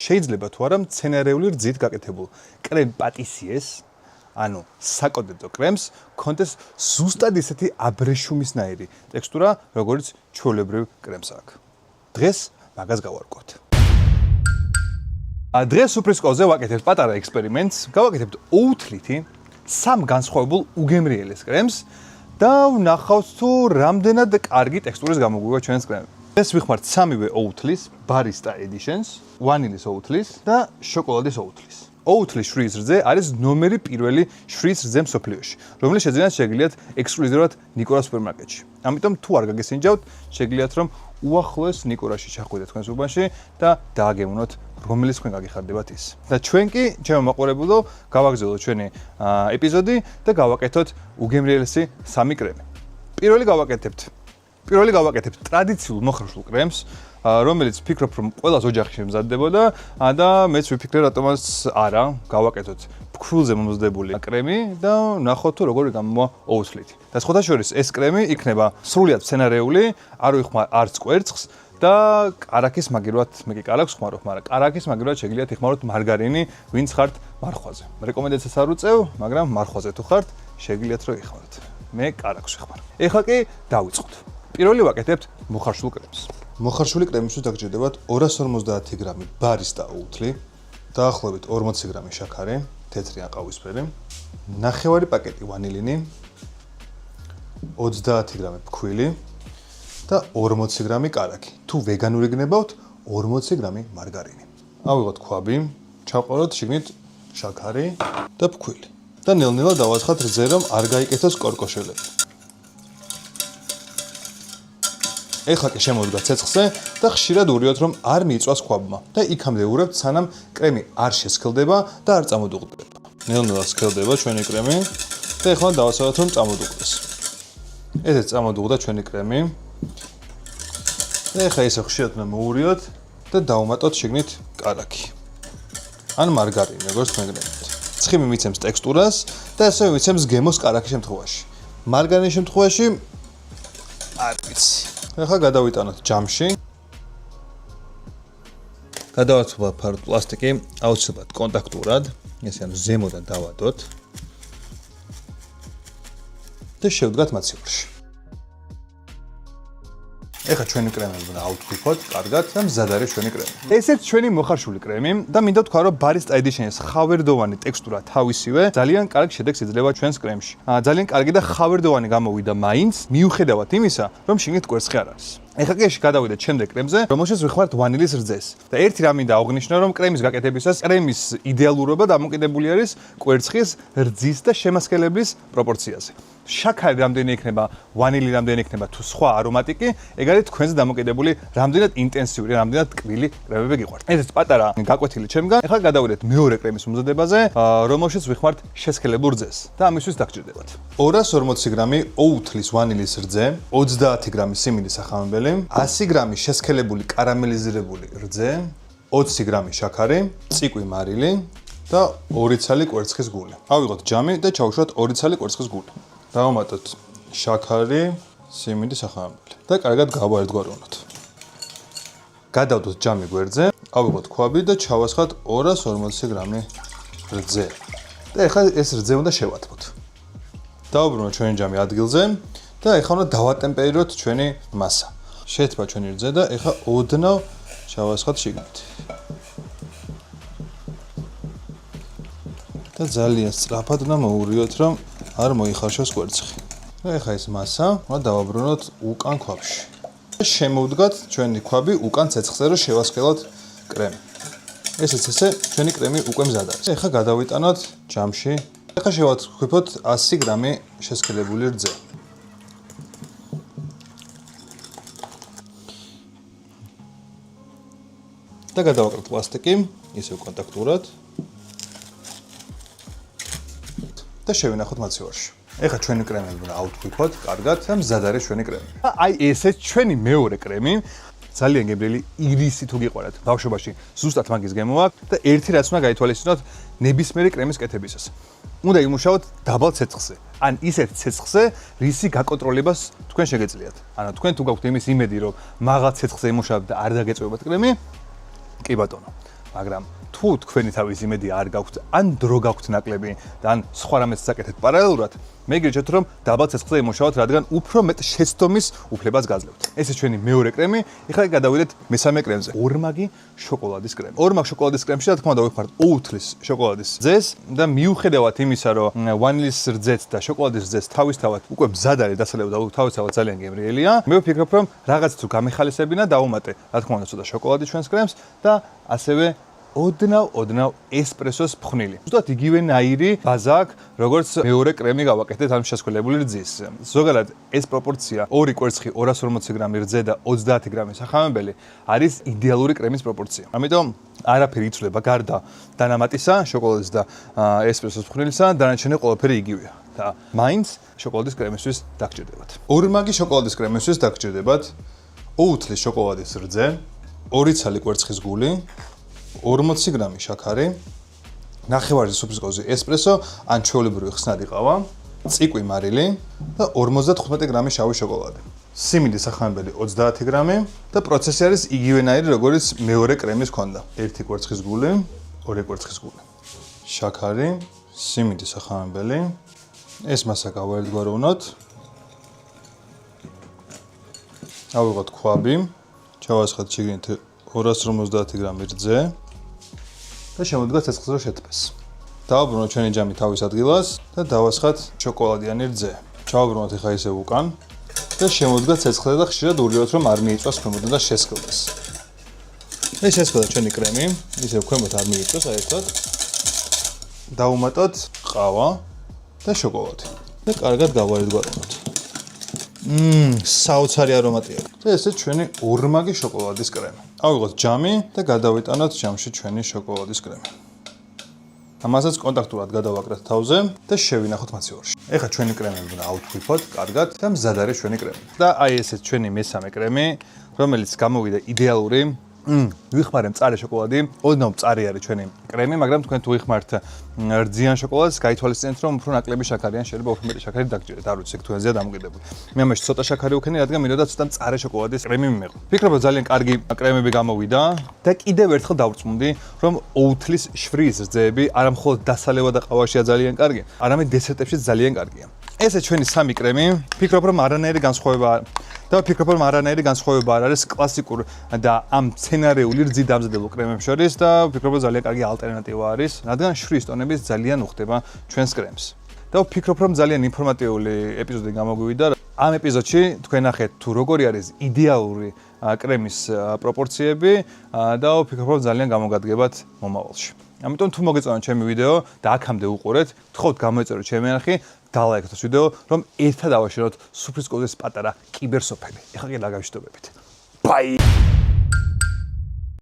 შეიძლება თუ არა მცენარეული რძით გაკეთებულ კრემ პატისიეს, ანუ საკონდენტო კრემს, კონდეს ზუსტად ისეთი აბრეშუმისნაირი ტექსტურა, როგორც ჩვეულებრივ კრემს აქვს. დღეს მაგას გავარკვევთ. დღეს სუპრისკოზე ვაკეთებთ პატარა ექსპერიმენტს, გავაკეთებთ ოუთლითი სამ განსხვავებულ უგემრიელეს კრემს და ვნახავთ თუ რამდენად კარგი ტექსტურის გამოგვივა ჩვენს კრემი. ეს ვიხმართ სამივე ოუთლის, Barista Editions, ვანილის ოუთლის და შოკოლადის ოუთლის. ოუთლის შრის რძე არის ნომერი პირველი შრის რძე მსოფლიოში, რომელიც შეგიძლიათ ექსკლუზიურად ნიკორას სუპერმარკეტში. ამიტომ თუ არ გაგესინჯავთ, შეგიძლიათ რომ უახლოეს ნიკორაში ჩახვიდეთ თქვენს უბანში და დააგემოვნოთ რომელიც თქვენ გაგიხარდებათ ის. და ჩვენ კი, ჩემო მაყურებელო, გავაგრძელოთ ჩვენი ეპიზოდი და გავაკეთოთ უგემრიელესი სამი კრემი. პირველი გავაკეთებთ ტრადიციულ მოხარშულ კრემს, რომელიც ვფიქრობ, რომ ყველას ოჯახში შემზადდებოდა და მეც ვიფიქრე, რატომაც არა, გავაკეთოთ ფქვილზე მომზადებული კრემი და ვნახოთ თუ როგორი გამოვა ოუთლითი. და სხვადასხვა ეს კრემი იქნება სრულიად მცენარეული, არ ვიხმარ არც კვერცხს და კარაქის მაგირვად, მე კი კარაქს ხმარობ, მაგრამ კარაქის მაგირვად შეგიძლიათ იხმაროთ მარგარინი, ვინც ხართ მარხვაზე. რეკომენდაციას არ უწევ, მაგრამ მარხვაზე თუ ხართ, შეგიძლიათ რომ იხმაროთ. მე კარაქს ვიხმარ. ეხლა კი დავიწყოთ. პირველი ვაკეთებთ მოხარშულ კრემს. მოხარშული კრემისთვის დაგჭირდებათ 250 გრამი Barista ოუთლი, დაახლოებით 40 გრამი შაქარი, თეთრი ან ყავისფერი, ნახევარი პაკეტი ვანილინი, 30 გრამი ფქვილი და 40 გრამი კარაქი. თუ ვეგანური გნებავთ, 40 გრამი მარგარინი. ავიღოთ ქვაბი, ჩავყოლოთ შიგნით შაქარი და ფქვილი. და ნელ-ნელა დავაცხათ რძე, რომ არ გაიკეთოს კორკოშელები. ეხლა კი შემოვდგა ცეცხლზე და ხშირად ურიოთ, რომ არ მიიწვას ქვაბმა და იქამდე ურევთ, სანამ კრემი არ შესქელდება და არ წამოდუღდება. ნელ-ნელა სქელდება ჩვენი კრემი და ეხლა დავასწავლოთ, რომ წამოდუღდეს. ესეც წამოდუღდა ჩვენი კრემი. და ეხლა ისე ხშირად უნდა მოურიოთ და დავუმატოთ შიგნით კარაქი. ან მარგარინი, როგორც თქვენ გნებთ. ცხიმი მიცემს ტექსტურას და ასევე მიცემს გემოს კარაქის შემთხვევაში. მარგარინის შემთხვევაში არ ვიცი. ეხლა გადავიტანოთ ჯამში. გადავაცვალოთ ფარდ პლასტიკი, აუცილებლად კონტაქტურად, ესე ანუ ზემოდან დავადოთ და შევდგათ მაცივარში. ეხლა ჩვენი კრემი უნდა ავთქვიფოთ, კარგად და მზად არის ჩვენი კრემი. ესეც ჩვენი მოხარშული კრემი და მინდა თქვა, რომ Barista Editions ხავერდოვანი ტექსტურა თავისივე ძალიან კარგ შედეგს იძლევა ჩვენს კრემში. ძალიან კარგი და ხავერდოვანი გამოვიდა მაინც, მიუხედავად იმისა, რომ შიგნით კვერცხი არ არის. ეხლა კი გადავიდეთ შემდეგ კრემზე, რომელშიც ვიხმართ ვანილის რძეს. და ერთი რამ მინდა აღვნიშნო, რომ კრემის გაკეთებისას კრემის იდეალურობა დამოკიდებული არის კვერცხის, რძის და შემასკელების პროპორციაზე. შაქარი რამდენი იქნება, ვანილი რამდენი იქნება თუ სხვა არომატიკი, ეგ არის თქვენზე დამოკიდებული, რამდენად ინტენსიური, რამდენად ტკბილი კრემები გიყვართ. ესეც პატარა გაკვეთილი ჩემგან. ეხლა გადავიდეთ მეორე კრემის მომზადებაზე, რომელშიც ვიხმართ შესქელებულ რძეს და ამისთვის დაგჭირდებათ 240 გრამი ოუთლის ვანილის რძე, 30 გრამი სიმინდის სახამებელი, 100 გრამი შესქელებული კარამელიზირებული რძე, 20 გრამი შაქარი, წიკვი მარილი და 2 ცალი კვერცხის გული. ავიღოთ ჯამი და ჩავუშვათ 2 ცალი კვერცხის გული. დავამატოთ შაქარი, სიმინდი სახამებელი და კარგად გავაერთგვაროვნოთ. გადავდოთ ჯამი გვერდზე, ავიღოთ ქვაბი და ჩავასხათ 240 გრამი რძე. და ეხლა ეს რძე უნდა შევათბოთ. დავუბრუნოთ ჩვენი ჯამი ადგილზე და ეხლა უნდა დავატემპერიროთ ჩვენი მასა. შეეთბა ჩვენი რძე და ეხლა ოდნავ ჩავასხათ შიგნით. და ძალიან სწრაფად უნდა მოურიოთ, რომ არ მოიხარშოს კვერცხი. და ეხლა ეს მასა უნდა დავაბრუნოთ უკან ქვაბში. და შემოვდგათ ჩვენი ქვაბი უკან ცეცხლზე, რომ შევასქელოთ კრემი. ესეც ესე ჩვენი კრემი უკვე მზად არის. ეხლა გადავიტანოთ ჯამში. ეხლა შევათქვიფოთ 100 გრამი შესქელებული რძე. და გადავაკროთ პლასტიკი, ისევ კონტაქტურად. და შევინახოთ მაცივარში. ეხლა ჩვენი კრემი უნდა ავთქვიფოთ, კარგად, და მზად არის ჩვენი კრემი. აი ესეც ჩვენი მეორე კრემი. ძალიან გემრიელი ირისი თუ გიყვარათ. ბავშვობაში ზუსტად მაგის გემო აქვს და ერთი რაც უნდა გაითვალისწინოთ ნებისმიერი კრემის კეთებისას. უნდა იმუშაოთ დაბალ ცეცხლზე. ან ისეთ ცეცხლზე, რისი გაკონტროლებას თქვენ შეგეძლიათ. ანუ თქვენ თუ გაქვთ იმის იმედი, რომ მაღალ ცეცხლზე იმუშავებთ და არ დაგეწევებათ კრემი, კი ბატონო. მაგრამ თუ თქვენი თავის იმედი არ გაქვთ, ან დრო გაქვთ ნაკლები და ან სხვა რამეს საკეთეთ პარალელურად, მე გირჩევთ რომ დაბალ ცეცხლზე იმუშაოთ, რადგან უფრო მეტ შეცდომის უფლებას გაძლევთ. ეს ჩვენი მეორე კრემი, ეხლა გადავიდეთ მესამე კრემზე. ორმაგი შოკოლადის კრემი. ორმაგი შოკოლადის კრემში რა თქმა უნდა ვიხმართ ოუთლის შოკოლადის რძეს და მიუხედავად იმისა, რომ ვანილის რძეც და შოკოლადის რძეც თავისთავად უკვე მზად არის დასალევად და თავისთავად ძალიან გემრიელია. მე ვფიქრობ რომ რაღაც თუ გამეხალისებინა დავუმატე, რა თქმა უნდა, ცოტა შოკოლადი ჩვენს კრემს და ასევე ოდნავ ესპრესოს ფხვნილი. ზუსტად იგივენაირი ბაზა აქვს, როგორც მეორე კრემი გავაკეთეთ ამ შესქველებული რძის. ზოგადად ეს პროპორცია 2 კვერცხი 240 გრამი რძე და 30 გრამი სახამებელი არის იდეალური კრემის პროპორცია. ამიტომ არაფერი იცვლება გარდა დანამატისა, შოკოლადის და ესპრესოს ფხვნილისა, დანარჩენი ყველაფერი იგივეა. და მაინც შოკოლადის კრემისთვის დაგჭირდებათ. ორმაგი შოკოლადის კრემისთვის დაგჭირდებათ ოუთლის შოკოლადის რძე, 2 ცალი კვერცხის გული, 40 გრამი შაქარი, ნახევარი სუფრისკოზე ესპრესო ან ჩვეულებრივი ხსნადი ყავა, ციკვი მარილი და 55 გრამი შავი შოკოლადი. სიმინდი სახამებელი 30 გრამი და პროცესი არის იგივენაირი, როგორც მეორე კრემის ქონდა. 1 კვერცხის გული, 2 კვერცხის გული. შაქარი, სიმინდი სახამებელი. ეს მასა გავაერთგვაროვნოთ. ავიღოთ ქვაბი, ჩავასხათ შიგნით 250 გრამი რძე და შემოდგათ ცეცხლზე რომ შეთბეს. დავაბრუნოთ ჩვენი ჯამი თავის ადგილას და დავასხათ შოკოლადიანი რძე. ჩავაბრუნოთ ახლა ისე უკან და შემოდგათ ცეცხლზე და ხშირად უვლევთ რომ არ მიიწვას ქვემოდან და შესკილდეს. ეს შესკილდა ჩვენი კრემი, ისე ქვემოთ არ მიიწვას საერთოდ. დავუმატოთ ყავა და შოკოლადი და კარგად გავაერთგვაროვნოთ. საოცარი არომატი აქვს. და ესე ჩვენი ორმაგი შოკოლადის კრემი. ავიღოთ ჯამი და გადავიტანოთ ჯამში ჩვენი შოკოლადის კრემი. ამასაც კონტაქტურად გადავაკრათ თავზე და შევინახოთ მაცივარში. ეხლა ჩვენი კრემები უნდა ავთქვიფოთ კარგად და მზად არის ჩვენი კრემი. და აი ესეც ჩვენი მესამე კრემი, რომელიც გამოვიდა იდეალური. ვიხმარე მწარე შოკოლადი, ოდნავ მწარი არის ჩვენი კრემი, მაგრამ თქვენ თუ ვიხმართ რძიან შოკოლადს, გაითვალისწინეთ რომ უფრო ნაკლები შაქარი ან შეიძლება უფრო მეტი შაქარი დაგჭირეთ, არ ვიცი, თქვენზეა დამოკიდებული. მე ამაში ცოტა შაქარი ვქენი, რადგან მინდოდა ცოტა მწარე შოკოლადის კრემი მიმეღო. ვფიქრობ რომ ძალიან კარგი კრემები გამოვიდა და კიდევ ერთხელ დავწმუნდი, რომ ოუთლის შვრიის რძეები არა მხოლოდ დასალევა და ყავაშია ძალიან კარგი, არამედ დესერტებშიც ძალიან კარგია. ესე ჩვენი სამი კრემი, ვფიქრობ რომ არანაირი განსხვავება და ვფიქრობ რომ არანაირი განსხვავება არ არის კლასიკურ და ამ სცენარიული რძით დამზადებულ კრემებს შორის და ვფიქრობ რომ ძალიან კარგი ალტერნატივა არის, რადგან შვრიის ტონები ძალიან უხდება ჩვენს კრემს. და ვფიქრობ რომ ძალიან ინფორმატიული ეპიზოდი გამოგვივიდა. ამ ეპიზოდში თქვენ ნახეთ თუ როგორი არის იდეალური კრემის პროპორციები და ვფიქრობ რომ ძალიან გამოგადგებათ მომავალში. ამიტომ თუ მოგეწონათ ჩემი ვიდეო და აქამდე უყურეთ, გთხოვთ გამოეწეროთ ჩემი არხი და ლაიქოთ ეს ვიდეო, რომ ერთად ავაშენოთ სუფრისკოძის პატარა კიბერსოფელი. ეხლა კი ლაგავიშტობებით. Bye!